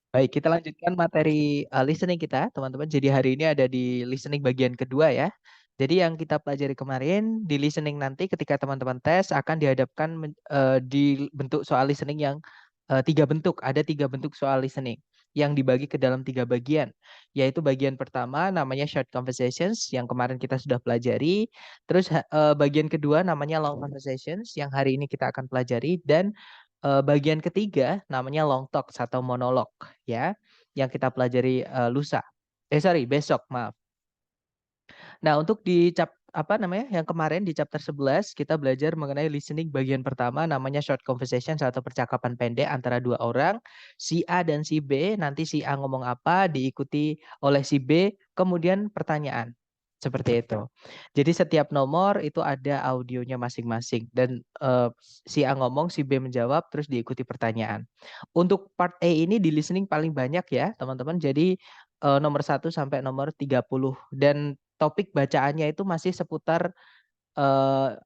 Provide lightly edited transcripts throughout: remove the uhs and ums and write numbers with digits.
Baik, kita lanjutkan materi listening kita, teman-teman. Jadi hari ini ada di listening bagian kedua ya. Jadi yang kita pelajari kemarin di listening nanti ketika teman-teman tes akan dihadapkan di bentuk soal listening yang tiga bentuk. Ada tiga bentuk soal listening yang dibagi ke dalam tiga bagian. Yaitu bagian pertama namanya short conversations yang kemarin kita sudah pelajari. Terus bagian kedua namanya long conversations yang hari ini kita akan pelajari. Dan bagian ketiga namanya long talk atau monolog ya yang kita pelajari lusa. Besok, maaf. Nah, untuk di apa namanya? Yang kemarin di chapter 11 kita belajar mengenai listening bagian pertama namanya short conversation atau percakapan pendek antara dua orang, si A dan si B. Nanti si A ngomong apa diikuti oleh si B, kemudian pertanyaan. Seperti itu. Jadi setiap nomor itu ada audionya masing-masing dan si A ngomong, si B menjawab terus diikuti pertanyaan. Untuk part A ini di listening paling banyak ya, teman-teman. Jadi nomor 1 sampai nomor 30 dan topik bacaannya itu masih seputar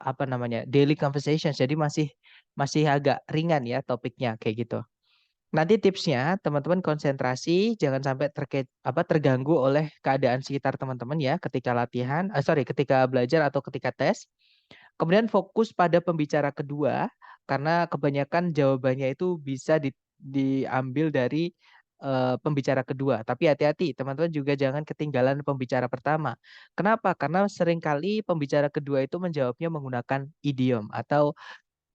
apa namanya daily conversations. Jadi masih masih agak ringan ya topiknya kayak gitu. Nanti tipsnya teman-teman konsentrasi jangan sampai terganggu oleh keadaan sekitar teman-teman ya ketika latihan, ketika belajar atau ketika tes. Kemudian fokus pada pembicara kedua karena kebanyakan jawabannya itu bisa diambil dari pembicara kedua. Tapi hati-hati, teman-teman juga jangan ketinggalan pembicara pertama. Kenapa? Karena seringkali pembicara kedua itu menjawabnya menggunakan idiom atau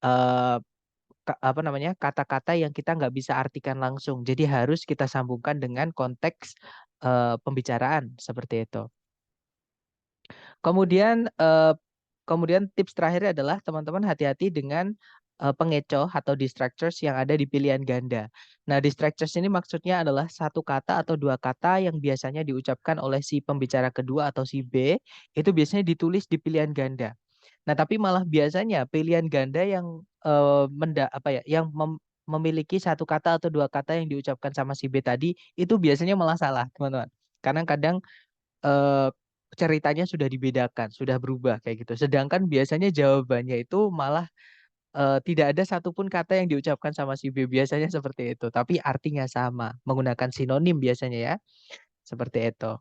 eh, apa namanya kata-kata yang kita nggak bisa artikan langsung. Jadi harus kita sambungkan dengan konteks pembicaraan seperti itu. Kemudian tips terakhir adalah teman-teman hati-hati dengan pengecoh atau distractors yang ada di pilihan ganda. Nah, distractors ini maksudnya adalah satu kata atau dua kata yang biasanya diucapkan oleh si pembicara kedua atau si B, itu biasanya ditulis di pilihan ganda. Nah, tapi malah biasanya pilihan ganda yang memiliki satu kata atau dua kata yang diucapkan sama si B tadi itu biasanya malah salah, teman-teman. Karena kadang eh, ceritanya sudah dibedakan, sudah berubah kayak gitu. Sedangkan biasanya jawabannya itu malah tidak ada satupun kata yang diucapkan sama si B. Biasanya seperti itu, tapi artinya sama, menggunakan sinonim biasanya ya, seperti itu.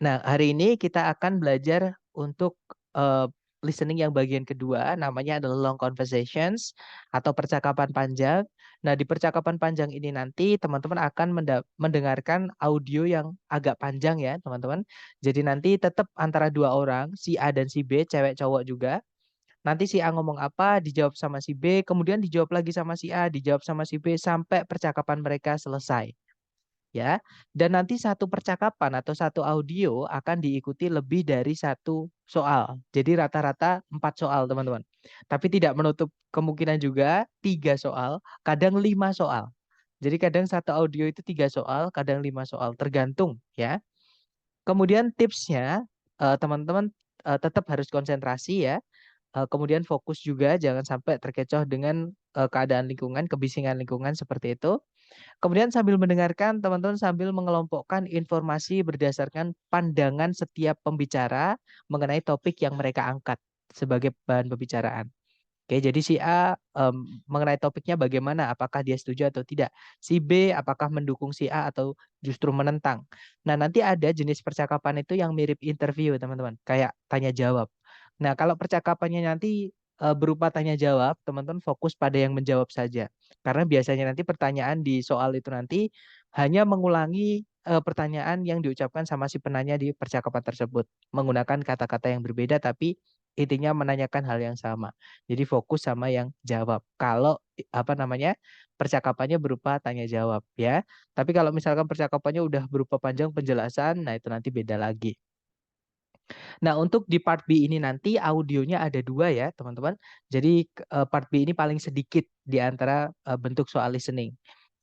Nah, hari ini kita akan belajar untuk eh, listening yang bagian kedua, namanya adalah long conversations atau percakapan panjang. Nah, di percakapan panjang ini nanti teman-teman akan mendengarkan audio yang agak panjang ya, teman-teman. Jadi nanti tetap antara dua orang, si A dan si B, cewek cowok juga. Nanti si A ngomong apa, dijawab sama si B, kemudian dijawab lagi sama si A, dijawab sama si B sampai percakapan mereka selesai ya. Dan nanti satu percakapan atau satu audio akan diikuti lebih dari satu soal. Jadi rata-rata 4 soal, teman-teman. Tapi tidak menutup kemungkinan juga 3 soal, kadang 5 soal. Jadi kadang satu audio itu 3 soal, kadang 5 soal, tergantung ya. Kemudian tipsnya, teman-teman tetap harus konsentrasi ya. Kemudian fokus juga, jangan sampai terkecoh dengan keadaan lingkungan, kebisingan lingkungan seperti itu. Kemudian sambil mendengarkan, teman-teman sambil mengelompokkan informasi berdasarkan pandangan setiap pembicara mengenai topik yang mereka angkat sebagai bahan pembicaraan. Oke, jadi si A mengenai topiknya bagaimana, apakah dia setuju atau tidak. Si B apakah mendukung si A atau justru menentang. Nah, nanti ada jenis percakapan itu yang mirip interview, teman-teman, kayak tanya jawab. Nah, kalau percakapannya nanti berupa tanya jawab, teman-teman fokus pada yang menjawab saja. Karena biasanya nanti pertanyaan di soal itu nanti hanya mengulangi pertanyaan yang diucapkan sama si penanya di percakapan tersebut. Menggunakan kata-kata yang berbeda tapi intinya menanyakan hal yang sama. Jadi fokus sama yang jawab. Kalau apa namanya percakapannya berupa tanya jawab ya. Tapi kalau misalkan percakapannya udah berupa panjang penjelasan, nah itu nanti beda lagi. Nah, untuk di part B ini nanti audionya ada 2 ya, teman-teman. Jadi part B ini paling sedikit di antara bentuk soal listening.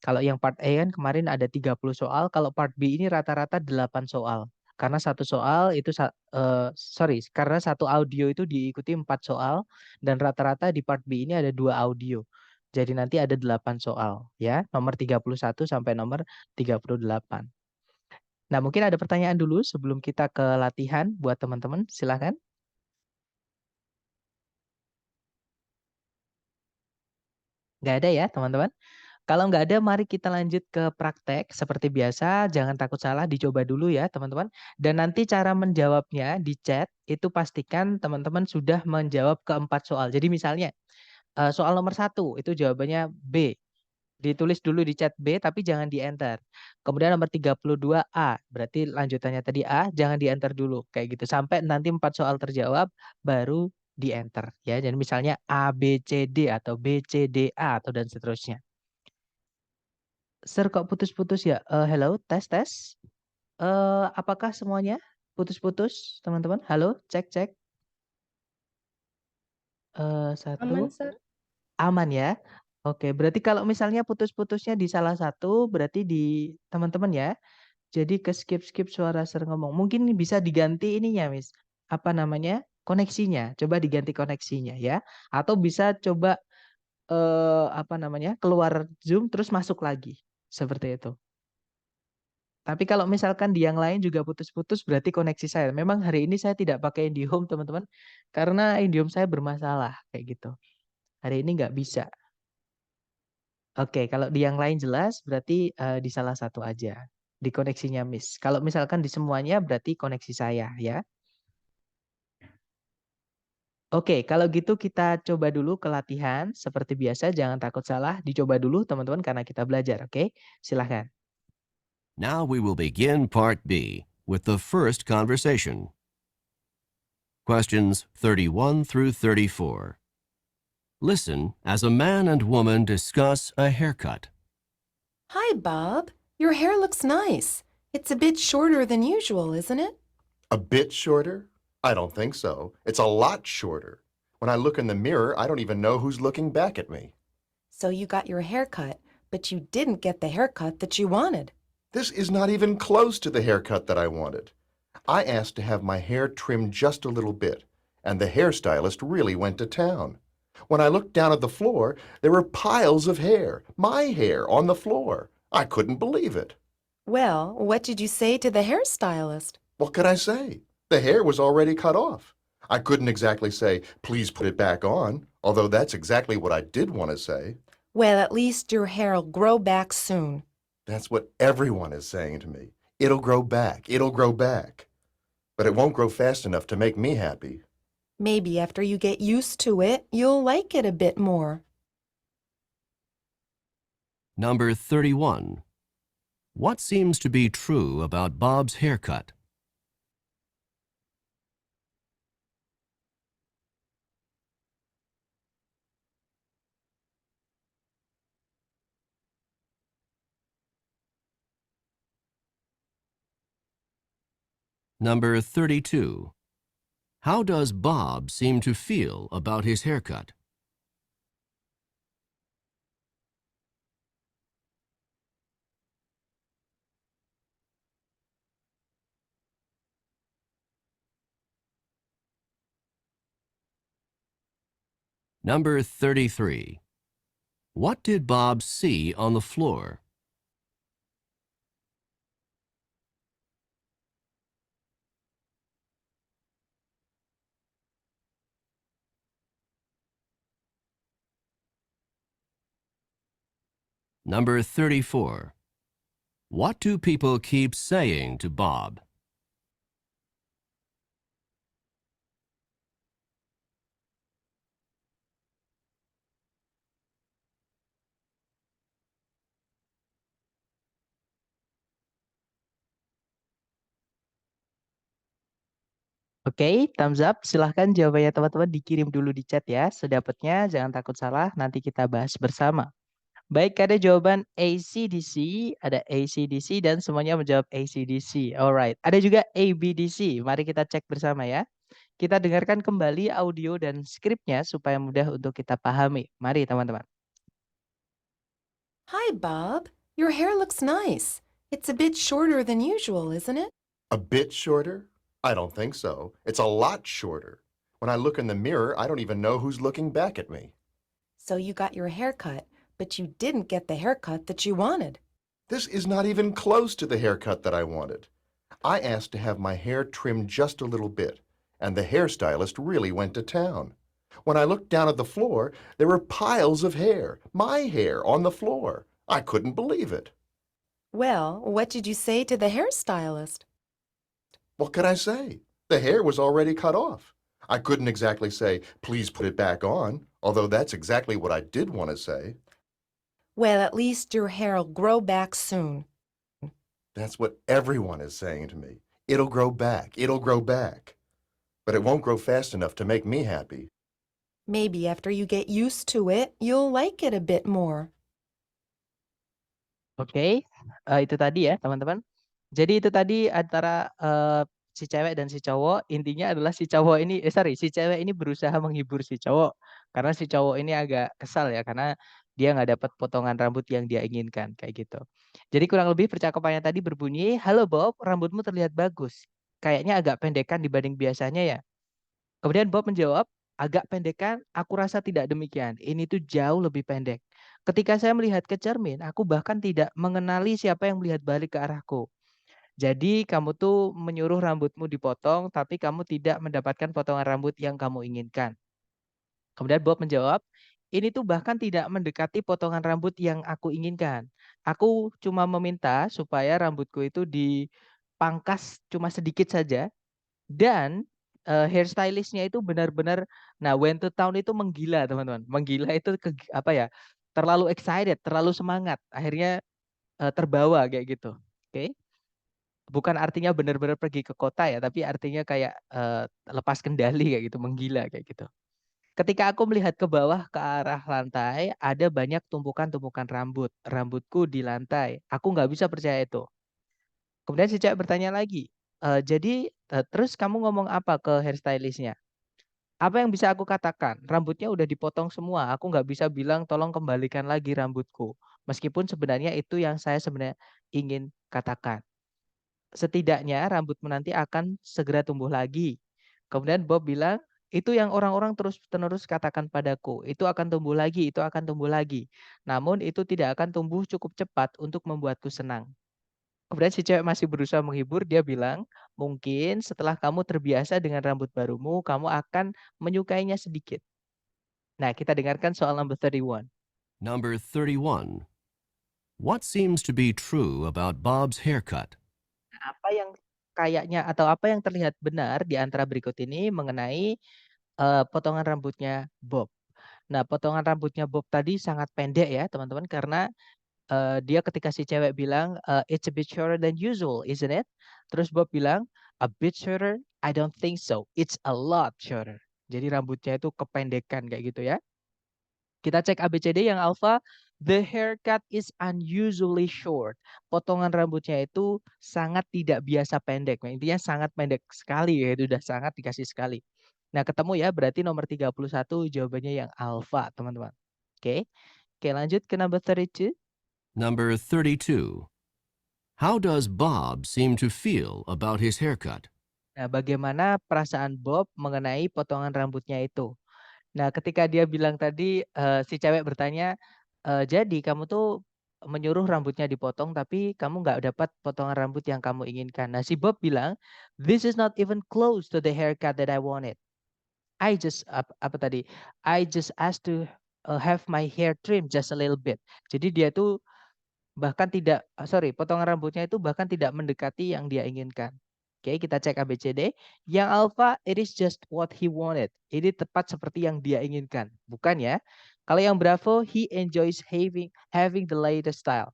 Kalau yang part A kan kemarin ada 30 soal, kalau part B ini rata-rata 8 soal. Karena satu soal itu karena satu audio itu diikuti 4 soal dan rata-rata di part B ini ada 2 audio. Jadi nanti ada 8 soal ya, nomor 31 sampai nomor 38. Nah, mungkin ada pertanyaan dulu sebelum kita ke latihan buat teman-teman. Silakan. Nggak ada ya, teman-teman. Kalau nggak ada, mari kita lanjut ke praktek. Seperti biasa, jangan takut salah, dicoba dulu ya teman-teman. Dan nanti cara menjawabnya di chat, itu pastikan teman-teman sudah menjawab keempat soal. Jadi misalnya, soal nomor 1, itu jawabannya B. Ditulis dulu di chat B, tapi jangan di-enter. Kemudian nomor 32A, berarti lanjutannya tadi A, jangan di-enter dulu. Kayak gitu, sampai nanti 4 soal terjawab, baru di-enter. Ya, jadi misalnya A, B, C, D, atau B, C, D, A, atau dan seterusnya. Sir, kok putus-putus ya? Hello, tes, tes. Apakah semuanya putus-putus, teman-teman? Halo, cek, cek. Satu, Aman, Sir. aman ya? Oke, berarti kalau misalnya putus-putusnya di salah satu, berarti di teman-teman ya. Jadi ke skip-skip suara Sir ngomong. Mungkin bisa diganti ininya, Miss. Apa namanya? Koneksinya. Coba diganti koneksinya ya. Atau bisa coba apa namanya? Keluar Zoom terus masuk lagi. Seperti itu. Tapi kalau misalkan di yang lain juga putus-putus berarti koneksi saya. Memang hari ini saya tidak pakai IndiHome, teman-teman. Karena IndiHome saya bermasalah kayak gitu. Hari ini nggak bisa. Oke, kalau di yang lain jelas berarti di salah satu aja. Di koneksinya Miss. Kalau misalkan di semuanya berarti koneksi saya ya. Oke, kalau gitu kita coba dulu ke latihan. Seperti biasa, jangan takut salah. Dicoba dulu teman-teman karena kita belajar. Oke, silahkan. Now we will begin Part B with the first conversation. Questions 31 through 34. Listen as a man and woman discuss a haircut. Hi, Bob. Your hair looks nice. It's a bit shorter than usual, isn't it? A bit shorter? I don't think so. It's a lot shorter. When I look in the mirror, I don't even know who's looking back at me. So you got your hair cut, but you didn't get the haircut that you wanted. This is not even close to the haircut that I wanted. I asked to have my hair trimmed just a little bit, and the hairstylist really went to town. When I looked down at the floor, there were piles of hair, my hair, on the floor. I couldn't believe it. Well, what did you say to the hairstylist? What could I say? The hair was already cut off. I couldn't exactly say, please put it back on, although that's exactly what I did want to say. Well, at least your hair'll grow back soon. That's what everyone is saying to me. It'll grow back. It'll grow back. But it won't grow fast enough to make me happy. Maybe after you get used to it, you'll like it a bit more. Number 31. What seems to be true about Bob's haircut? Number 32. How does Bob seem to feel about his haircut? Number 33. What did Bob see on the floor? Number 34. What do people keep saying to Bob? Oke, thumbs up. Silahkan jawabannya teman-teman dikirim dulu di chat ya. Sedapatnya, jangan takut salah. Nanti kita bahas bersama. Baik, ada jawaban ACDC, ada ACDC, dan semuanya menjawab ACDC. Alright, ada juga ABDC. Mari kita cek bersama ya. Kita dengarkan kembali audio dan skripnya supaya mudah untuk kita pahami. Mari teman-teman. Hi, Bob. Your hair looks nice. It's a bit shorter than usual, isn't it? A bit shorter? I don't think so. It's a lot shorter. When I look in the mirror, I don't even know who's looking back at me. So you got your hair cut, but you didn't get the haircut that you wanted. This is not even close to the haircut that I wanted. I asked to have my hair trimmed just a little bit, and the hairstylist really went to town. When I looked down at the floor, there were piles of hair, my hair, on the floor. I couldn't believe it. Well, what did you say to the hairstylist? What could I say? The hair was already cut off. I couldn't exactly say, please put it back on, although that's exactly what I did want to say. Well, at least your hair'll grow back soon. That's what everyone is saying to me. It'll grow back. It'll grow back. But it won't grow fast enough to make me happy. Maybe after you get used to it, you'll like it a bit more. Oke, itu tadi ya teman-teman. Jadi itu tadi antara si cewek dan si cowok. Intinya adalah si cowok ini, si cewek ini berusaha menghibur si cowok karena si cowok ini agak kesal ya karena dia nggak dapat potongan rambut yang dia inginkan kayak gitu. Jadi kurang lebih percakapannya tadi berbunyi, "Halo Bob, rambutmu terlihat bagus. Kayaknya agak pendekan dibanding biasanya ya." Kemudian Bob menjawab, "Agak pendekan, aku rasa tidak demikian. Ini tuh jauh lebih pendek. Ketika saya melihat ke cermin, aku bahkan tidak mengenali siapa yang melihat balik ke arahku. Jadi kamu tuh menyuruh rambutmu dipotong, tapi kamu tidak mendapatkan potongan rambut yang kamu inginkan." Kemudian Bob menjawab, "Ini tuh bahkan tidak mendekati potongan rambut yang aku inginkan. Aku cuma meminta supaya rambutku itu dipangkas cuma sedikit saja dan, hair stylist-nya itu benar-benar nah, went to town itu menggila, teman-teman. Menggila itu apa ya, terlalu excited, terlalu semangat, akhirnya, terbawa kayak gitu, oke. Bukan artinya benar-benar pergi ke kota ya, tapi artinya kayak, lepas kendali kayak gitu, menggila kayak gitu. "Ketika aku melihat ke bawah ke arah lantai, ada banyak tumpukan-tumpukan rambut. Rambutku di lantai. Aku nggak bisa percaya itu." Kemudian si cewek bertanya lagi, "Jadi, terus kamu ngomong apa ke hairstylist-nya?" "Apa yang bisa aku katakan? Rambutnya udah dipotong semua, aku nggak bisa bilang tolong kembalikan lagi rambutku. Meskipun sebenarnya itu yang saya sebenarnya ingin katakan. Setidaknya rambutmu nanti akan segera tumbuh lagi." Kemudian Bob bilang, "Itu yang orang-orang terus-menerus katakan padaku, itu akan tumbuh lagi, itu akan tumbuh lagi. Namun itu tidak akan tumbuh cukup cepat untuk membuatku senang." Kemudian si cewek masih berusaha menghibur, dia bilang, "Mungkin setelah kamu terbiasa dengan rambut barumu, kamu akan menyukainya sedikit." Nah, kita dengarkan soal number 31. Number 31. What seems to be true about Bob's haircut? Nah, apa yang kayaknya atau apa yang terlihat benar di antara berikut ini mengenai, potongan rambutnya Bob. Nah, potongan rambutnya Bob tadi sangat pendek ya, teman-teman, karena, dia ketika si cewek bilang, "It's a bit shorter than usual, isn't it?" Terus Bob bilang, "A bit shorter? I don't think so. It's a lot shorter." Jadi rambutnya itu kependekan kayak gitu ya. Kita cek ABCD yang alfa, "The haircut is unusually short." Potongan rambutnya itu sangat tidak biasa pendek. Nah, intinya sangat pendek sekali ya, itu udah sangat dikasih sekali. Nah, ketemu ya, berarti nomor 31 jawabannya yang alfa, teman-teman. Oke. Oke, lanjut ke number 32. Number 32. How does Bob seem to feel about his haircut? Nah, bagaimana perasaan Bob mengenai potongan rambutnya itu? Nah, ketika dia bilang tadi, si cewek bertanya, "Jadi kamu tuh menyuruh rambutnya dipotong, tapi kamu nggak dapat potongan rambut yang kamu inginkan." Nah, si Bob bilang, "This is not even close to the haircut that I wanted. I just" apa tadi, "I just asked to, have my hair trimmed just a little bit." Jadi dia tuh bahkan tidak potongan rambutnya itu bahkan tidak mendekati yang dia inginkan. Oke, kita cek ABCD. Yang alpha, it is just what he wanted. Ini tepat seperti yang dia inginkan. Bukan ya. Kalau yang bravo, he enjoys having the latest style.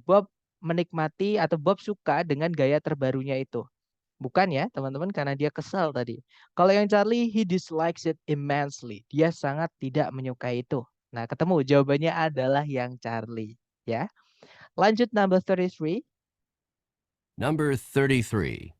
Bob menikmati atau Bob suka dengan gaya terbarunya itu. Bukan ya, teman-teman, karena dia kesal tadi. Kalau yang Charlie, he dislikes it immensely. Dia sangat tidak menyukai itu. Nah, ketemu jawabannya adalah yang Charlie, ya. Lanjut number 33. Number 33.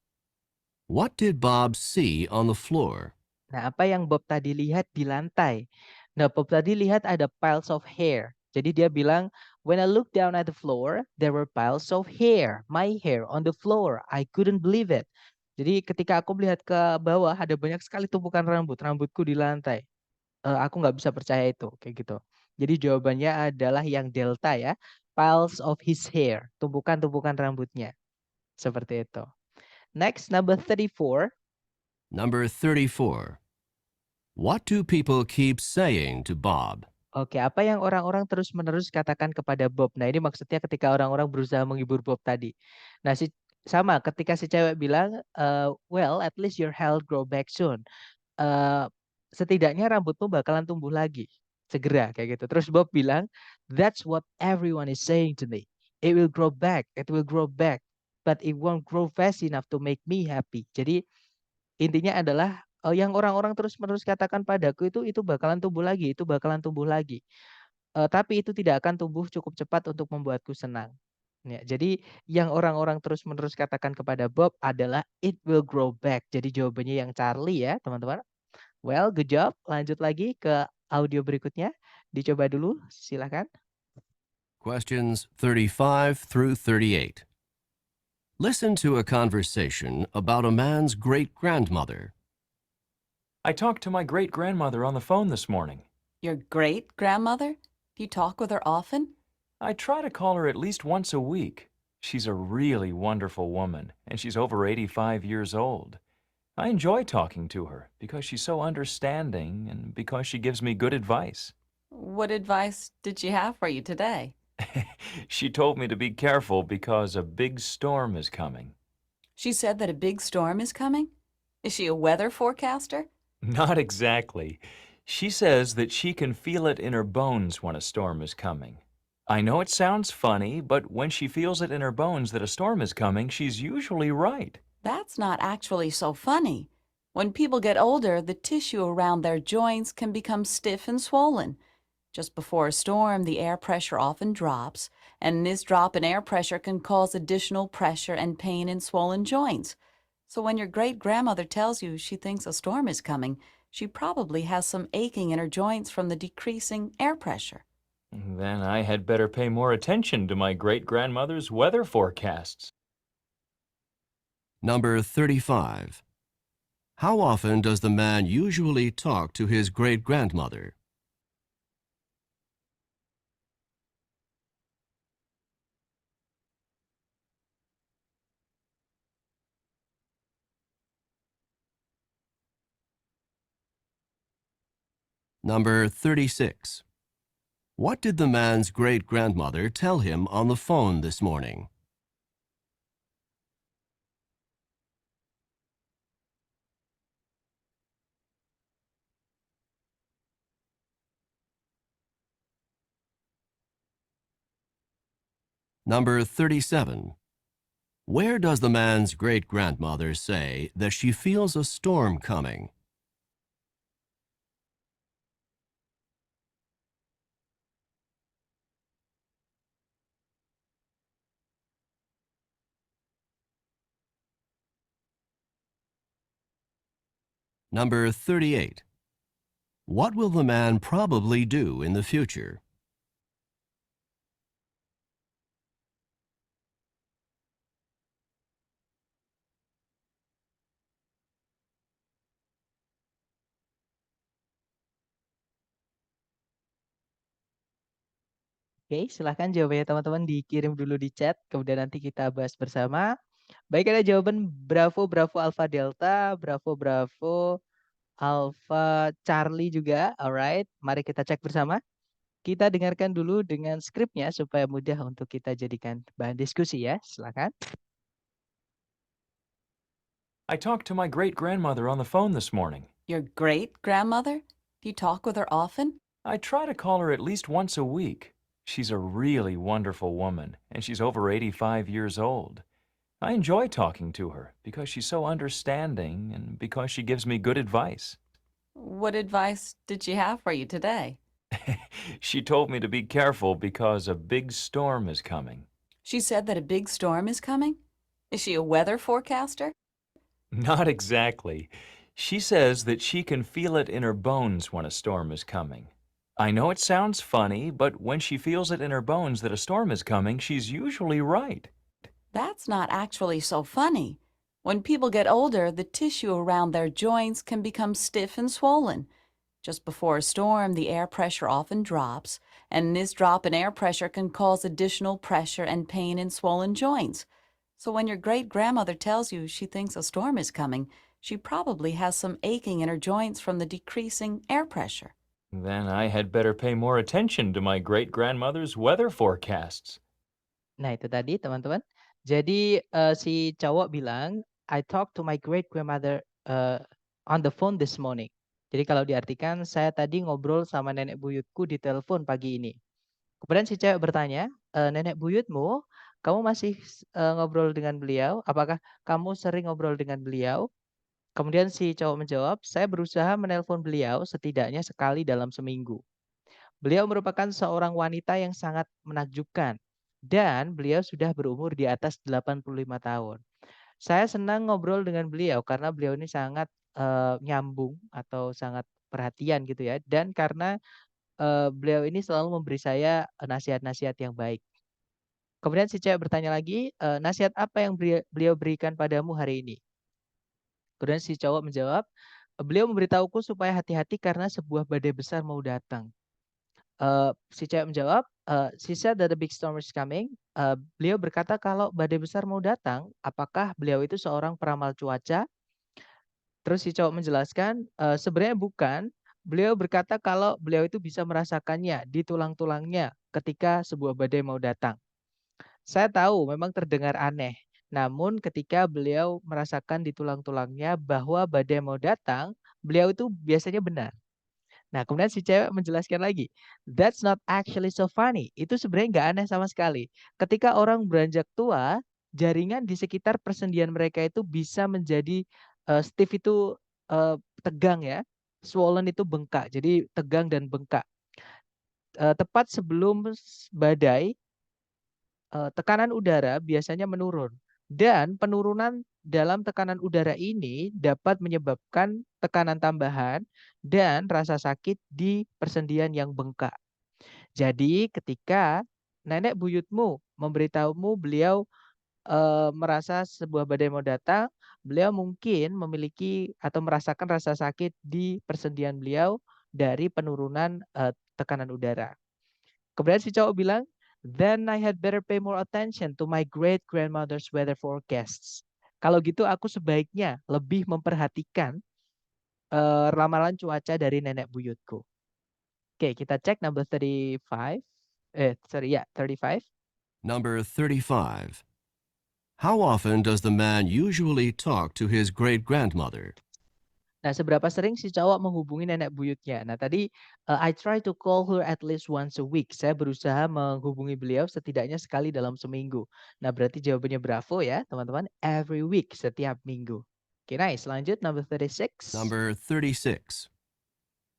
What did Bob see on the floor? Nah, apa yang Bob tadi lihat di lantai? Nah, Bob tadi lihat ada piles of hair. Jadi dia bilang, "When I looked down at the floor, there were piles of hair. My hair on the floor. I couldn't believe it." Jadi ketika aku melihat ke bawah, ada banyak sekali tumpukan rambut. Rambutku di lantai. Aku nggak bisa percaya itu, kayak gitu. Jadi jawabannya adalah yang delta ya. Piles of his hair. Tumpukan-tumpukan rambutnya. Seperti itu. Next, number 34. Number 34. What do people keep saying to Bob? Oke, apa yang orang-orang terus-menerus katakan kepada Bob? Nah, ini maksudnya ketika orang-orang berusaha menghibur Bob tadi. Nah, sama ketika si cewek bilang, "Well, at least your hair grow back soon." Eee, Setidaknya rambutmu bakalan tumbuh lagi, segera, kayak gitu. Terus Bob bilang, "That's what everyone is saying to me. It will grow back, but it won't grow fast enough to make me happy." Jadi intinya adalah, yang orang-orang terus-menerus katakan padaku itu bakalan tumbuh lagi, itu bakalan tumbuh lagi. Tapi itu tidak akan tumbuh cukup cepat untuk membuatku senang. Ya, jadi yang orang-orang terus-menerus katakan kepada Bob adalah, "It will grow back." Jadi jawabannya yang Charlie ya, teman-teman. Well, good job. Lanjut lagi ke audio berikutnya. Dicoba dulu, silakan. Questions 35 through 38. Listen to a conversation about a man's great grandmother. I talked to my great grandmother on the phone this morning. Your great grandmother? Do you talk with her often? I try to call her at least once a week. She's a really wonderful woman, and she's over 85 years old. I enjoy talking to her because she's so understanding and because she gives me good advice. What advice did she have for you today? She told me to be careful because a big storm is coming. She said that a big storm is coming? Is she a weather forecaster? Not exactly. She says that she can feel it in her bones when a storm is coming. I know it sounds funny, but when she feels it in her bones that a storm is coming, she's usually right. That's not actually so funny. When people get older, the tissue around their joints can become stiff and swollen. Just before a storm, the air pressure often drops, and this drop in air pressure can cause additional pressure and pain in swollen joints. So when your great-grandmother tells you she thinks a storm is coming, she probably has some aching in her joints from the decreasing air pressure. Then I had better pay more attention to my great-grandmother's weather forecasts. Number 35. How often does the man usually talk to his great grandmother? Number 36. What did the man's great grandmother tell him on the phone this morning? Number 37. Where does the man's great grandmother say that she feels a storm coming? Number 38. What will the man probably do in the future? Oke, silahkan jawabannya teman-teman dikirim dulu di chat, kemudian nanti kita bahas bersama. Baik, ada jawaban Bravo, Bravo, Alpha, Delta, Bravo, Bravo, Alpha, Charlie juga. Alright, mari kita cek bersama. Kita dengarkan dulu dengan skripnya supaya mudah untuk kita jadikan bahan diskusi ya. Silakan. I talked to my great-grandmother on the phone this morning. Your great-grandmother? Do you talk with her often? I try to call her at least once a week. She's a really wonderful woman, and she's over 85 years old. I enjoy talking to her because she's so understanding and because she gives me good advice. What advice did she have for you today? She told me to be careful because a big storm is coming. She said that a big storm is coming? Is she a weather forecaster? Not exactly. She says that she can feel it in her bones when a storm is coming. I know it sounds funny, but when she feels it in her bones that a storm is coming, she's usually right. That's not actually so funny. When people get older, the tissue around their joints can become stiff and swollen. Just before a storm, the air pressure often drops, and this drop in air pressure can cause additional pressure and pain in swollen joints. So when your great-grandmother tells you she thinks a storm is coming, she probably has some aching in her joints from the decreasing air pressure. Then I had better pay more attention to my great-grandmother's weather forecasts. Nah, itu tadi teman-teman. Jadi si cowok bilang, I talked to my great grandmother on the phone this morning. Jadi kalau diartikan, saya tadi ngobrol sama nenek buyutku di telepon pagi ini. Kemudian si cewek bertanya, nenek buyutmu, kamu masih ngobrol dengan beliau? Apakah kamu sering ngobrol dengan beliau? Kemudian si cowok menjawab, saya berusaha menelpon beliau setidaknya sekali dalam seminggu. Beliau merupakan seorang wanita yang sangat menakjubkan dan beliau sudah berumur di atas 85 tahun. Saya senang ngobrol dengan beliau karena beliau ini sangat nyambung atau sangat perhatian gitu ya, dan karena beliau ini selalu memberi saya nasihat-nasihat yang baik. Kemudian si cewek bertanya lagi, nasihat apa yang beliau berikan padamu hari ini? Kemudian si cowok menjawab, beliau memberitahuku supaya hati-hati karena sebuah badai besar mau datang. Si cewek menjawab, she said that the big storm is coming. Beliau berkata kalau badai besar mau datang, apakah beliau itu seorang peramal cuaca? Terus si cowok menjelaskan, sebenarnya bukan. Beliau berkata kalau beliau itu bisa merasakannya di tulang-tulangnya ketika sebuah badai mau datang. Saya tahu memang terdengar aneh, namun ketika beliau merasakan di tulang-tulangnya bahwa badai mau datang, beliau itu biasanya benar. Nah, kemudian si cewek menjelaskan lagi, "That's not actually so funny." Itu sebenarnya nggak aneh sama sekali. Ketika orang beranjak tua, jaringan di sekitar persendian mereka itu bisa menjadi stiff itu tegang ya, swollen itu bengkak, jadi tegang dan bengkak. Tepat sebelum badai, tekanan udara biasanya menurun dan penurunan dalam tekanan udara ini dapat menyebabkan tekanan tambahan dan rasa sakit di persendian yang bengkak. Jadi ketika nenek buyutmu memberitahumu beliau merasa sebuah badai mau datang, beliau mungkin memiliki atau merasakan rasa sakit di persendian beliau dari penurunan tekanan udara. Kemudian si cowok bilang, then I had better pay more attention to my great grandmother's weather forecasts. Kalau gitu aku sebaiknya lebih memperhatikan ramalan cuaca dari nenek buyutku. Oke, kita cek number 35. 35. Number 35. How often does the man usually talk to his great-grandmother? Nah, seberapa sering si cowok menghubungi nenek buyutnya? Nah, tadi I try to call her at least once a week. Saya berusaha menghubungi beliau setidaknya sekali dalam seminggu. Nah, berarti jawabannya bravo ya, teman-teman. Every week, setiap minggu. Oke, nice. Lanjut, number 36. Number 36.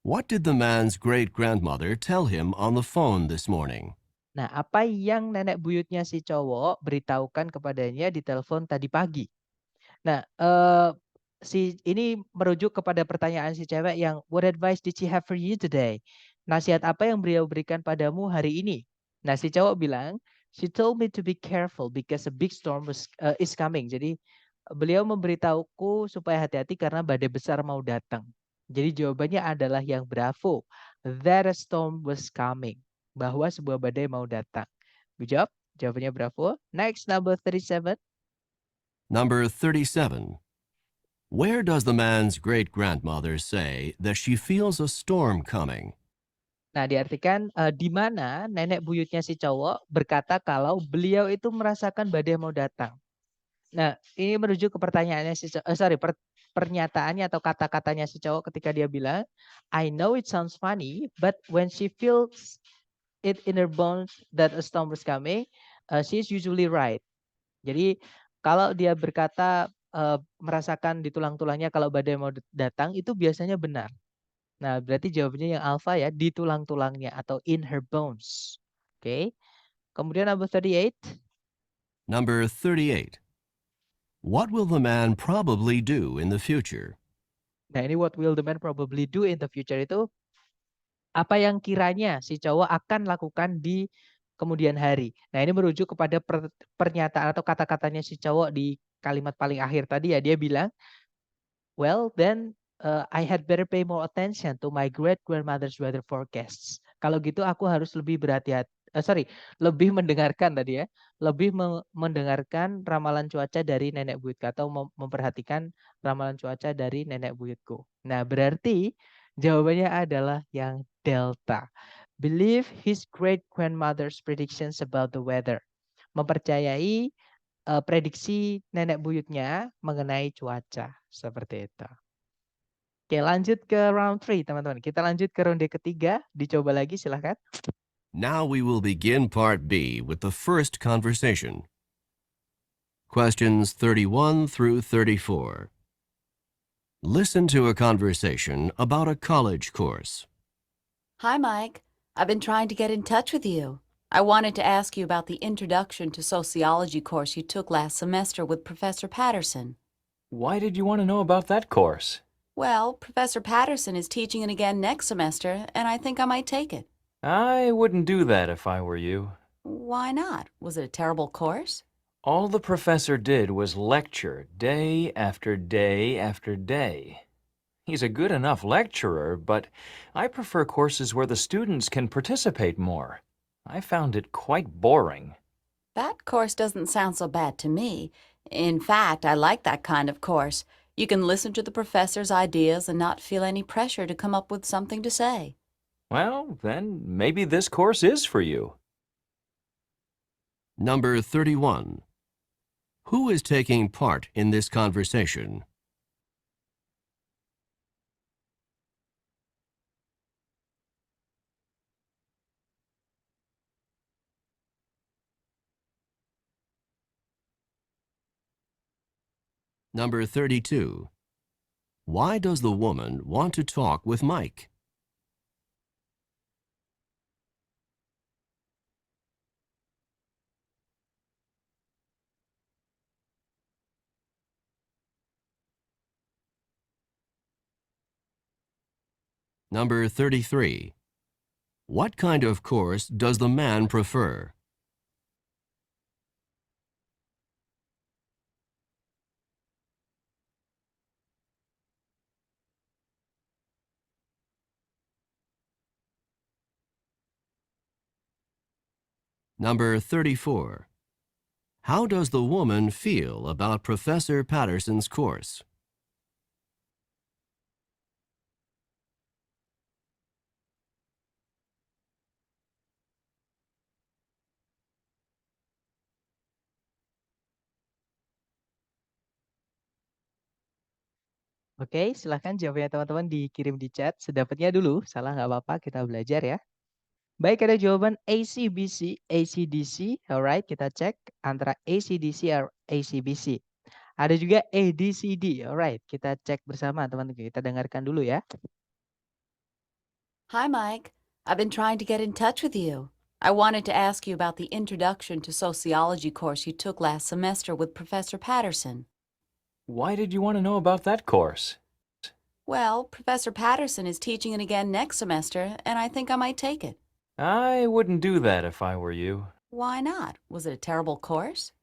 What did the man's great-grandmother tell him on the phone this morning? Nah, apa yang nenek buyutnya si cowok beritahukan kepadanya di telepon tadi pagi? Nah, si ini merujuk kepada pertanyaan si cewek yang, "What advice did she have for you today?" Nasihat apa yang beliau berikan padamu hari ini? Nah, si cowok bilang, "She told me to be careful because a big storm is coming." Jadi beliau memberitahuku supaya hati-hati karena badai besar mau datang. Jadi jawabannya adalah yang bravo. That a storm was coming. Bahwa sebuah badai mau datang. Good job. Jawabannya bravo. Next, number 37. Number 37. Where does the man's great-grandmother say that she feels a storm coming? Nah, diartikan di mana nenek buyutnya si cowok berkata kalau beliau itu merasakan badai mau datang. Nah, ini merujuk ke pertanyaannya pernyataannya atau kata-katanya si cowok ketika dia bilang, I know it sounds funny, but when she feels it in her bones that a storm is coming, she's usually right. Jadi kalau dia berkata merasakan di tulang-tulangnya kalau badai mau datang, itu biasanya benar. Nah, berarti jawabannya yang alpha ya, di tulang-tulangnya atau in her bones. Oke. Kemudian number 38. Number 38. What will the man probably do in the future? Nah, ini what will the man probably do in the future itu apa yang kiranya si cowok akan lakukan di kemudian hari. Nah, ini merujuk kepada pernyataan atau kata-katanya si cowok di kalimat paling akhir tadi ya. Dia bilang, well, then I had better pay more attention to my great grandmother's weather forecasts. Kalau gitu aku harus lebih lebih mendengarkan tadi ya, lebih mendengarkan ramalan cuaca dari nenek buyutku atau memperhatikan ramalan cuaca dari nenek buyutku. Nah, berarti Jawabannya adalah yang delta. Believe his great grandmother's predictions about the weather. Mempercayai prediksi nenek buyutnya mengenai cuaca. Seperti itu. Oke, lanjut ke round 3, teman-teman. Kita lanjut ke ronde ketiga. Dicoba lagi, silahkan. Now we will begin part B with the first conversation. Questions 31 through 34. Listen to a conversation about a college course. Hi, Mike. I've been trying to get in touch with you. I wanted to ask you about the Introduction to Sociology course you took last semester with Professor Patterson. Why did you want to know about that course? Well, Professor Patterson is teaching it again next semester, and I think I might take it. I wouldn't do that if I were you. Why not? Was it a terrible course? All the professor did was lecture day after day after day. He's a good enough lecturer, but I prefer courses where the students can participate more. I found it quite boring. That course doesn't sound so bad to me. In fact, I like that kind of course. You can listen to the professor's ideas and not feel any pressure to come up with something to say. Well, then maybe this course is for you. Number 31. Who is taking part in this conversation? Number 32. Why does the woman want to talk with Mike? Number 33. What kind of course does the man prefer? Number 34. How does the woman feel about Professor Patterson's course? Oke, silahkan jawabnya teman-teman dikirim di chat. Sedapatnya dulu, salah nggak apa-apa, kita belajar ya. Baik, ada jawaban ACBC, ACDC. Alright, kita cek antara ACDC atau ACBC. Ada juga ADCD. Alright, kita cek bersama teman-teman. Kita dengarkan dulu ya. Hi, Mike. I've been trying to get in touch with you. I wanted to ask you about the Introduction to Sociology course you took last semester with Professor Patterson. Why did you want to know about that course? Well, Professor Patterson is teaching it again next semester, and I think I might take it. I wouldn't do that if I were you. Why not? Was it a terrible course?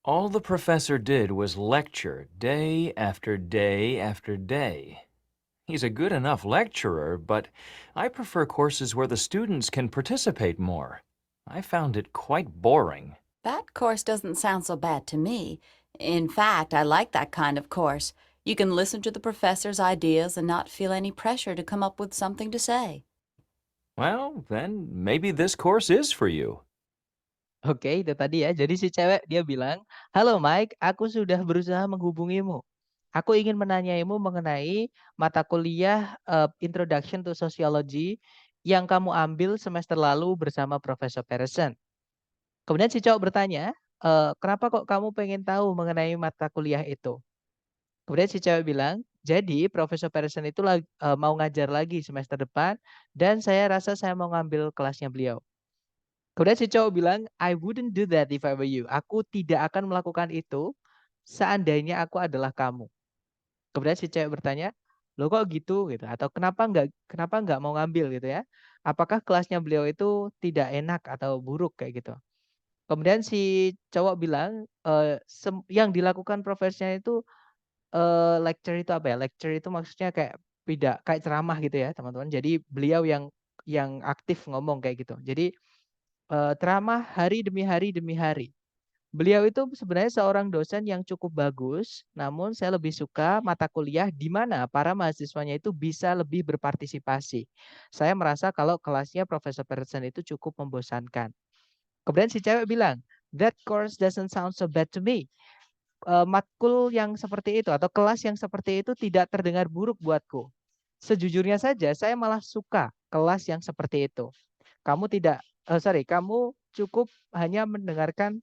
All the professor did was lecture day after day after day. He's a good enough lecturer, but I prefer courses where the students can participate more. I found it quite boring. That course doesn't sound so bad to me. In fact, I like that kind of course. You can listen to the professor's ideas and not feel any pressure to come up with something to say. Well, then maybe this course is for you. Oke, itu tadi ya. Jadi si cewek dia bilang, "Halo Mike, aku sudah berusaha menghubungimu. Aku ingin menanyaimu mengenai mata kuliah Introduction to Sociology yang kamu ambil semester lalu bersama Profesor Patterson." Kemudian si cowok bertanya, "Kenapa kok kamu pengen tahu mengenai mata kuliah itu?" Kemudian si cewek bilang, "Jadi Profesor Patterson itu mau ngajar lagi semester depan dan saya rasa saya mau ngambil kelasnya beliau." Kemudian si cowok bilang, "I wouldn't do that if I were you." Aku tidak akan melakukan itu seandainya aku adalah kamu. Kemudian si cewek bertanya, "Loh kok gitu?" gitu. Atau kenapa nggak mau ngambil gitu ya? Apakah kelasnya beliau itu tidak enak atau buruk kayak gitu? Kemudian si cowok bilang, yang dilakukan profesornya itu lecture itu apa ya? Lecture itu maksudnya kayak ceramah gitu ya, teman-teman. Jadi beliau yang aktif ngomong kayak gitu. Jadi ceramah hari demi hari demi hari. Beliau itu sebenarnya seorang dosen yang cukup bagus, namun saya lebih suka mata kuliah di mana para mahasiswanya itu bisa lebih berpartisipasi. Saya merasa kalau kelasnya Profesor Patterson itu cukup membosankan. Kemudian si cewek bilang, "That course doesn't sound so bad to me." Matkul yang seperti itu atau kelas yang seperti itu tidak terdengar buruk buatku. Sejujurnya saja saya malah suka kelas yang seperti itu. Kamu cukup hanya mendengarkan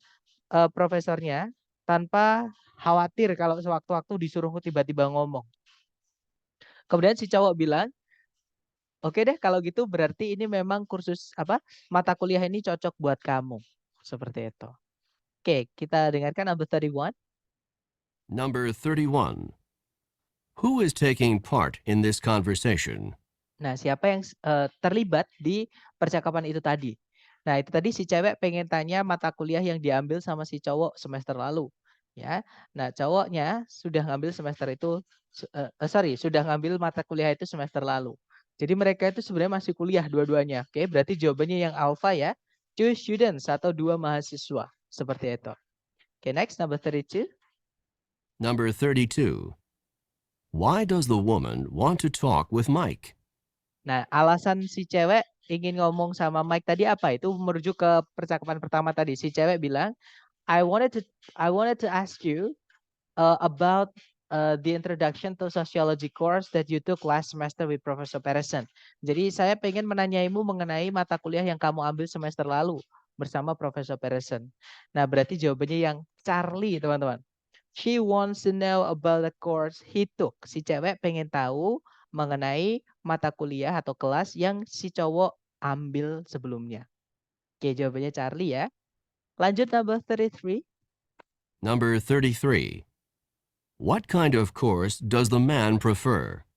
profesornya tanpa khawatir kalau sewaktu-waktu disuruh tiba-tiba ngomong. Kemudian si cowok bilang, "Oke deh kalau gitu berarti ini memang mata kuliah ini cocok buat kamu." Seperti itu. Oke, kita dengarkan number 31. Number 31. Who is taking part in this conversation? Nah, siapa yang terlibat di percakapan itu tadi? Nah, itu tadi si cewek pengen tanya mata kuliah yang diambil sama si cowok semester lalu, ya. Nah, cowoknya sudah ngambil semester itu sudah ngambil mata kuliah itu semester lalu. Jadi mereka itu sebenarnya masih kuliah dua-duanya. Oke, berarti jawabannya yang alpha ya. Two students atau dua mahasiswa. Seperti itu. Oke, next number 32. Number 32. Why does the woman want to talk with Mike? Nah, alasan si cewek ingin ngomong sama Mike tadi apa? Itu merujuk ke percakapan pertama tadi. Si cewek bilang, I wanted to ask you about the introduction to sociology course that you took last semester with Professor Patterson. Jadi saya pengen menanyaimu mengenai mata kuliah yang kamu ambil semester lalu bersama Professor Patterson. Nah, berarti jawabannya yang Charlie, teman-teman. She wants to know about the course he took. Si cewek pengen tahu mengenai mata kuliah atau kelas yang si cowok ambil sebelumnya. Oke, jawabannya Charlie ya. Lanjut number 33. Number 33. What kind of course does the man prefer?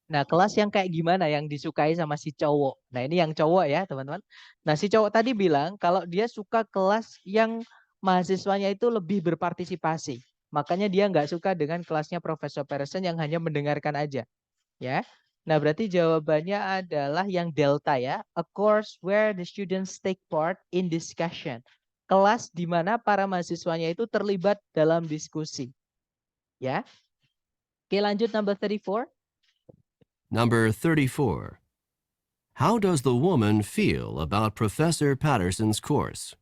Nah, kelas yang kayak gimana yang disukai sama si cowok? Nah, ini yang cowok ya, teman-teman. Nah, si cowok tadi bilang kalau dia suka kelas yang mahasiswanya itu lebih berpartisipasi. Makanya dia nggak suka dengan kelasnya Profesor Patterson yang hanya mendengarkan aja. Ya. Nah, berarti jawabannya adalah yang delta ya. A course where the students take part in discussion. Kelas di mana para mahasiswanya itu terlibat dalam diskusi. Ya. Oke, lanjut number 34. Number 34. How does the woman feel about Professor Patterson's course?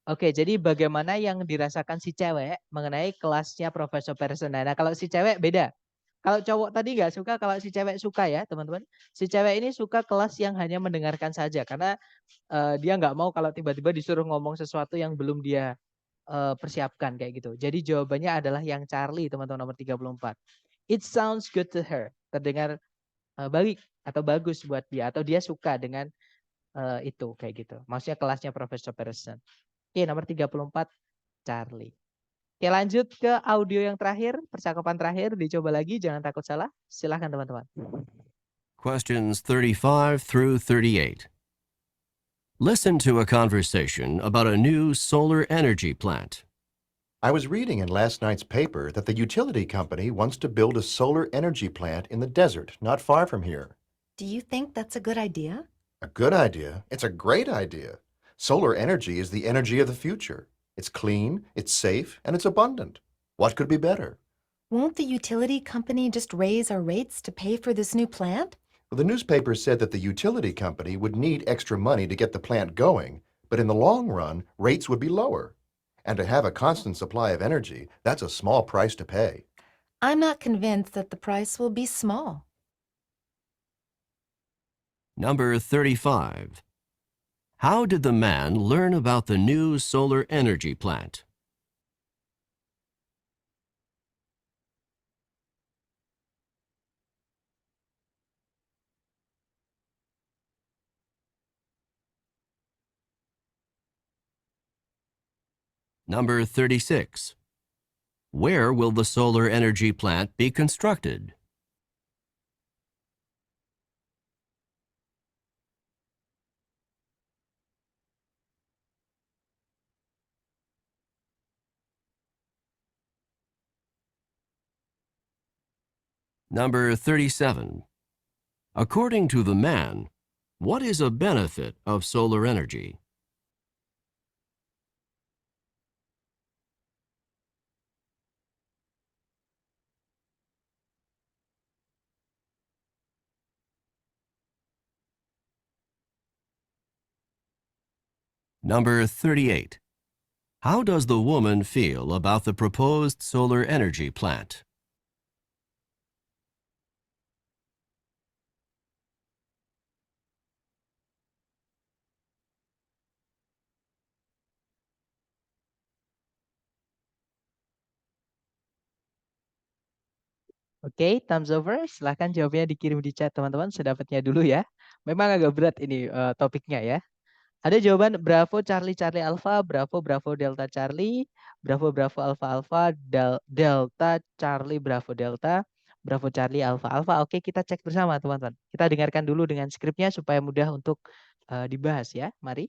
Oke, jadi bagaimana yang dirasakan si cewek mengenai kelasnya Profesor Patterson. Nah, kalau si cewek beda. Kalau cowok tadi nggak suka, kalau si cewek suka ya, teman-teman. Si cewek ini suka kelas yang hanya mendengarkan saja karena dia nggak mau kalau tiba-tiba disuruh ngomong sesuatu yang belum dia persiapkan kayak gitu. Jadi jawabannya adalah yang Charlie, teman-teman, nomor 34. It sounds good to her. Terdengar baik atau bagus buat dia atau dia suka dengan itu kayak gitu. Maksudnya kelasnya Profesor Patterson. Oke, nomor 34 Charlie. Oke, lanjut ke audio yang terakhir, percakapan terakhir, dicoba lagi, jangan takut salah. Silahkan teman-teman. Questions 35 through 38. Listen to a conversation about a new solar energy plant. I was reading in last night's paper that the utility company wants to build a solar energy plant in the desert not far from here. Do you think that's a good idea? A good idea? It's a great idea. Solar energy is the energy of the future. It's clean, it's safe, and it's abundant. What could be better? Won't the utility company just raise our rates to pay for this new plant? Well, the newspaper said that the utility company would need extra money to get the plant going, but in the long run, rates would be lower. And to have a constant supply of energy, that's a small price to pay. I'm not convinced that the price will be small. Number 35. How did the man learn about the new solar energy plant? Number 36. Where will the solar energy plant be constructed? Number 37. According to the man, what is a benefit of solar energy? Number 38. How does the woman feel about the proposed solar energy plant? Oke, thumbs over. Silahkan jawabnya dikirim di chat teman-teman. Sedapatnya dulu ya. Memang agak berat ini topiknya ya. Ada jawaban Bravo Charlie Charlie Alpha, Bravo Bravo Delta Charlie, Bravo Bravo Alpha Alpha, Delta Charlie Bravo Delta, Bravo Charlie Alpha Alpha. Oke, kita cek bersama teman-teman. Kita dengarkan dulu dengan skripnya supaya mudah untuk dibahas ya. Mari.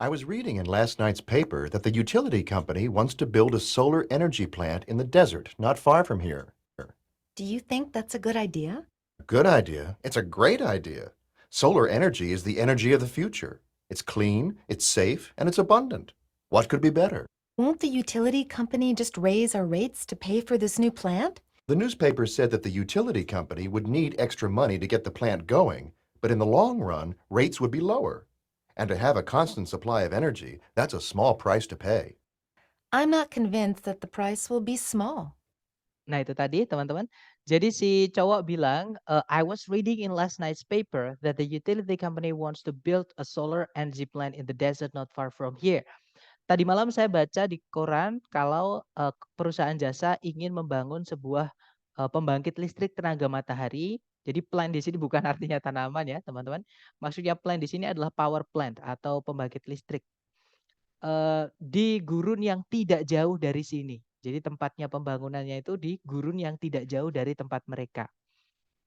I was reading in last night's paper that the utility company wants to build a solar energy plant in the desert not far from here. Do you think that's a good idea? Good idea. It's a great idea. Solar energy is the energy of the future. It's clean, it's safe, and it's abundant. What could be better? Won't the utility company just raise our rates to pay for this new plant? The newspaper said that the utility company would need extra money to get the plant going, but in the long run, rates would be lower. And to have a constant supply of energy, that's a small price to pay. I'm not convinced that the price will be small. Nah, itu tadi teman-teman. Jadi si cowok bilang, I was reading in last night's paper that the utility company wants to build a solar energy plant in the desert not far from here. Tadi malam saya baca di koran kalau perusahaan jasa ingin membangun sebuah pembangkit listrik tenaga matahari. Jadi plant di sini bukan artinya tanaman ya, teman-teman. Maksudnya plant di sini adalah power plant atau pembangkit listrik. Di gurun yang tidak jauh dari sini. Jadi tempatnya pembangunannya itu di gurun yang tidak jauh dari tempat mereka.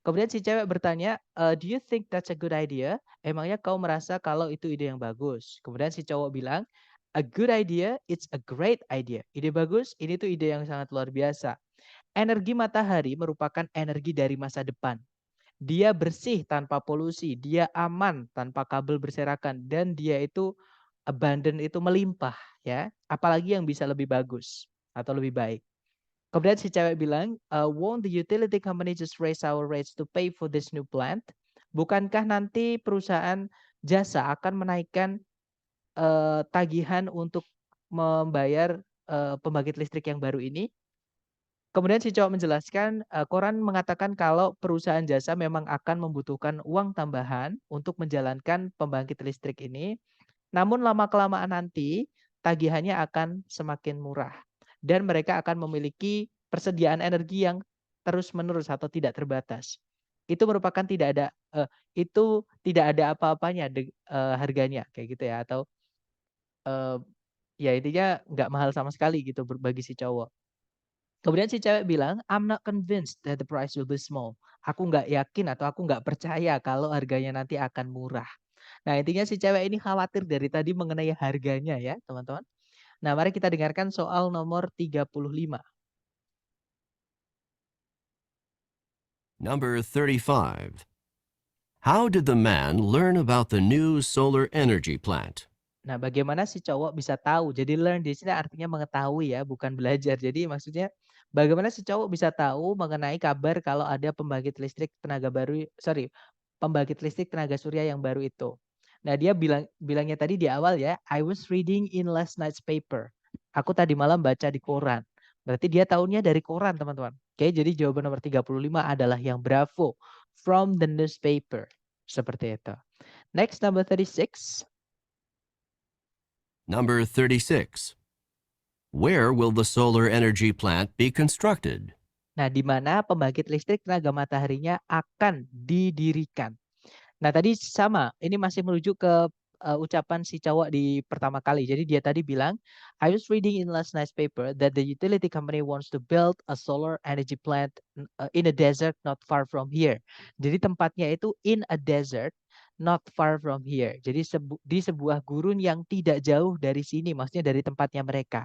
Kemudian si cewek bertanya, do you think that's a good idea? Emangnya kau merasa kalau itu ide yang bagus? Kemudian si cowok bilang, a good idea, it's a great idea. Ide bagus, ini tuh ide yang sangat luar biasa. Energi matahari merupakan energi dari masa depan. Dia bersih tanpa polusi, dia aman tanpa kabel berserakan, dan dia itu abundant, itu melimpah ya. Apalagi yang bisa lebih bagus atau lebih baik. Kemudian si cewek bilang, won't the utility company just raise our rates to pay for this new plant? Bukankah nanti perusahaan jasa akan menaikkan tagihan untuk membayar pembangkit listrik yang baru ini? Kemudian si cowok menjelaskan, koran mengatakan kalau perusahaan jasa memang akan membutuhkan uang tambahan untuk menjalankan pembangkit listrik ini. Namun lama-kelamaan nanti tagihannya akan semakin murah. Dan mereka akan memiliki persediaan energi yang terus-menerus atau tidak terbatas. Itu merupakan tidak ada apa-apanya harganya kayak gitu ya, atau ya intinya nggak mahal sama sekali gitu bagi si cowok. Kemudian si cewek bilang, I'm not convinced that the price will be small. Aku nggak yakin atau aku nggak percaya kalau harganya nanti akan murah. Nah, intinya si cewek ini khawatir dari tadi mengenai harganya ya, teman-teman. Nah, mari kita dengarkan soal nomor 35. Number 35. How did the man learn about the new solar energy plant? Nah, bagaimana si cowok bisa tahu? Jadi learn di sini artinya mengetahui ya, bukan belajar. Jadi maksudnya bagaimana si cowok bisa tahu mengenai kabar kalau ada pembangkit listrik tenaga surya yang baru itu. Nah, dia bilangnya tadi di awal ya, I was reading in last night's paper. Aku tadi malam baca di koran. Berarti dia tahunya dari koran, teman-teman. Oke, jadi jawaban nomor 35 adalah yang bravo. From the newspaper. Seperti itu. Next, number 36. Number 36. Where will the solar energy plant be constructed? Nah, di mana pembangkit listrik tenaga mataharinya akan didirikan. Nah, tadi sama, ini masih merujuk ke ucapan si cowok di pertama kali. Jadi dia tadi bilang, I was reading in last night's paper that the utility company wants to build a solar energy plant in a desert not far from here. Jadi tempatnya itu in a desert not far from here. Jadi di sebuah gurun yang tidak jauh dari sini, maksudnya dari tempatnya mereka.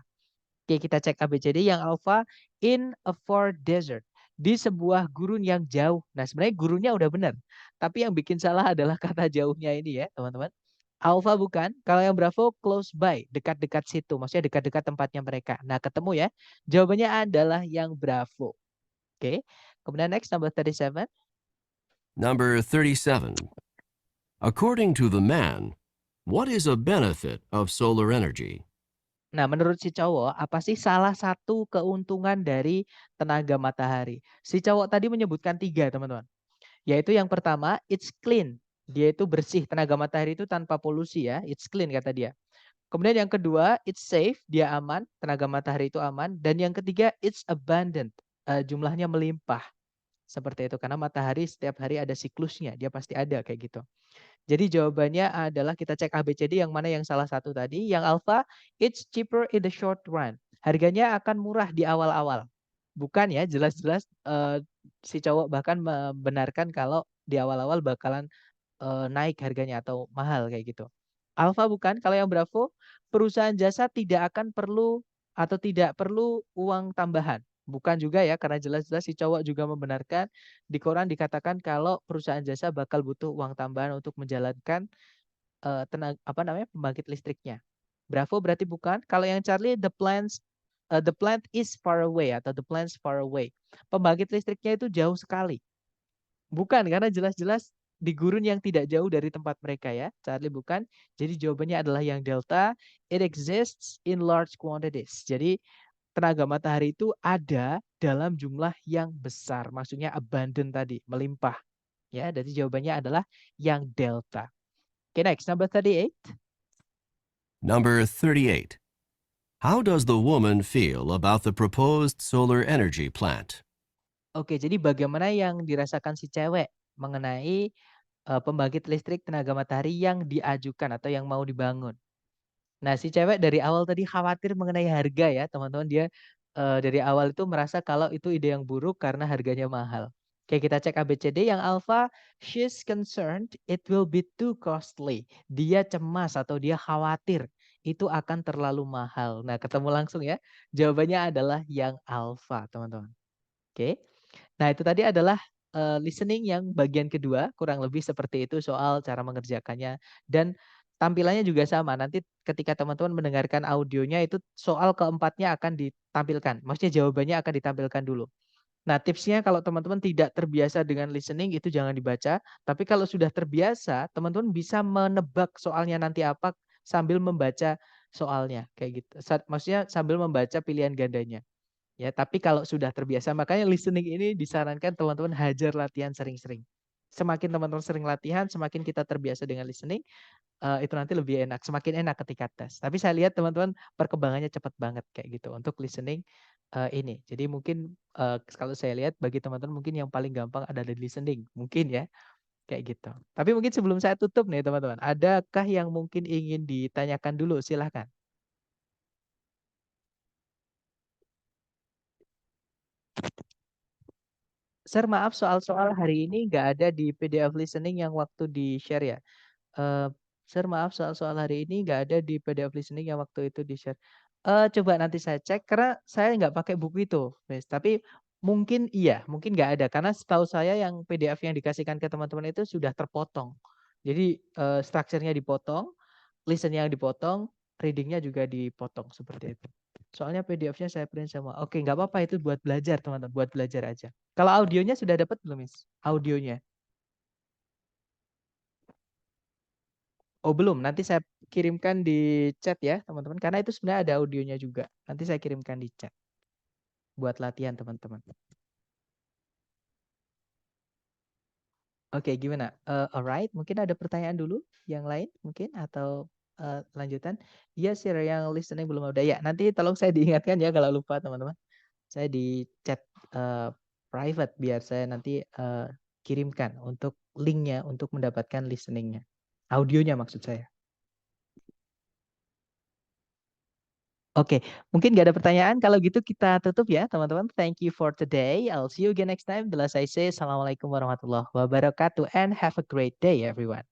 Oke, kita cek ABCD. Yang alpha, in a far desert. Di sebuah gurun yang jauh. Nah, sebenarnya gurunnya udah benar. Tapi yang bikin salah adalah kata jauhnya ini ya, teman-teman. Alpha bukan. Kalau yang bravo, close by. Dekat-dekat situ. Maksudnya dekat-dekat tempatnya mereka. Nah, ketemu ya. Jawabannya adalah yang bravo. Oke. Kemudian next, number 37. Number 37. According to the man, What is a benefit of solar energy? Nah, menurut si cowok, apa sih salah satu keuntungan dari tenaga matahari? Si cowok tadi menyebutkan 3, teman-teman. Yaitu yang pertama, it's clean. Dia itu bersih. Tenaga matahari itu tanpa polusi ya. It's clean kata dia. Kemudian yang kedua, it's safe. Dia aman. Tenaga matahari itu aman. Dan yang ketiga, it's abundant. Jumlahnya melimpah. Seperti itu. Karena matahari setiap hari ada siklusnya. Dia pasti ada kayak gitu. Jadi jawabannya adalah kita cek ABCD yang mana yang salah satu tadi. Yang alpha, it's cheaper in the short run. Harganya akan murah di awal-awal. Bukan ya, jelas-jelas si cowok bahkan membenarkan kalau di awal-awal bakalan naik harganya atau mahal kayak gitu. Alpha bukan. Kalau yang Bravo, perusahaan jasa tidak akan perlu atau tidak perlu uang tambahan. Bukan juga ya, karena jelas-jelas si cowok juga membenarkan di koran dikatakan kalau perusahaan jasa bakal butuh uang tambahan untuk menjalankan pembangkit listriknya. Bravo berarti bukan. Kalau yang Charlie, the plant is far away atau the plant's far away. Pembangkit listriknya itu jauh sekali. Bukan, karena jelas-jelas di gurun yang tidak jauh dari tempat mereka ya. Charlie bukan. Jadi jawabannya adalah yang delta. It exists in large quantities. Jadi tenaga matahari itu ada dalam jumlah yang besar. Maksudnya abundant tadi, melimpah. Ya, jadi jawabannya adalah yang delta. Okay, next, number 38. Number 38. How does the woman feel about the proposed solar energy plant? Oke, jadi bagaimana yang dirasakan si cewek mengenai pembangkit listrik tenaga matahari yang diajukan atau yang mau dibangun? Nah, si cewek dari awal tadi khawatir mengenai harga ya, teman-teman. Dia dari awal itu merasa kalau itu ide yang buruk karena harganya mahal. Oke, kita cek ABCD. Yang alpha, she's concerned it will be too costly. Dia cemas atau dia khawatir itu akan terlalu mahal. Nah, ketemu langsung ya. Jawabannya adalah yang alpha, teman-teman. Oke. Nah, itu tadi adalah listening yang bagian kedua, kurang lebih seperti itu soal cara mengerjakannya. Dan tampilannya juga sama. Nanti ketika teman-teman mendengarkan audionya itu soal keempatnya akan ditampilkan. Maksudnya jawabannya akan ditampilkan dulu. Nah, tipsnya kalau teman-teman tidak terbiasa dengan listening itu jangan dibaca. Tapi kalau sudah terbiasa, teman-teman bisa menebak soalnya nanti apa sambil membaca soalnya. Kayak gitu. Maksudnya sambil membaca pilihan gandanya. Ya, tapi kalau sudah terbiasa, makanya listening ini disarankan teman-teman hajar latihan sering-sering. Semakin teman-teman sering latihan, semakin kita terbiasa dengan listening, itu nanti lebih enak, semakin enak ketika tes. Tapi saya lihat teman-teman perkembangannya cepat banget kayak gitu untuk listening ini. Jadi mungkin kalau saya lihat bagi teman-teman mungkin yang paling gampang adalah listening, mungkin ya kayak gitu. Tapi mungkin sebelum saya tutup nih teman-teman, adakah yang mungkin ingin ditanyakan dulu? Silahkan. Sir, maaf soal-soal hari ini nggak ada di PDF listening yang waktu di-share ya. Eh, Sir, maaf soal-soal hari ini nggak ada di PDF listening yang waktu itu di-share. Coba nanti saya cek karena saya nggak pakai buku itu, Miss. Tapi mungkin iya, mungkin nggak ada karena setahu saya yang PDF yang dikasihkan ke teman-teman itu sudah terpotong. Jadi strukturnya dipotong, listennya yang dipotong, readingnya juga dipotong seperti itu. Soalnya PDF-nya saya print semua. Oke, nggak apa-apa itu buat belajar teman-teman, buat belajar aja. Kalau audionya sudah dapat belum, Miss? Audionya. Oh, belum. Nanti saya kirimkan di chat ya, teman-teman. Karena itu sebenarnya ada audionya juga. Nanti saya kirimkan di chat. Buat latihan, teman-teman. Oke, gimana? Alright, mungkin ada pertanyaan dulu yang lain mungkin atau lanjutan? Iya sih, yang listening belum ada. Ya, nanti tolong saya diingatkan ya kalau lupa, teman-teman. Saya di chat private biar saya nanti kirimkan untuk linknya untuk mendapatkan listeningnya. Audionya maksud saya. Oke, mungkin nggak ada pertanyaan. Kalau gitu kita tutup ya, teman-teman. Thank you for today. I'll see you again next time. The last I say, Assalamualaikum warahmatullahi wabarakatuh and have a great day, everyone.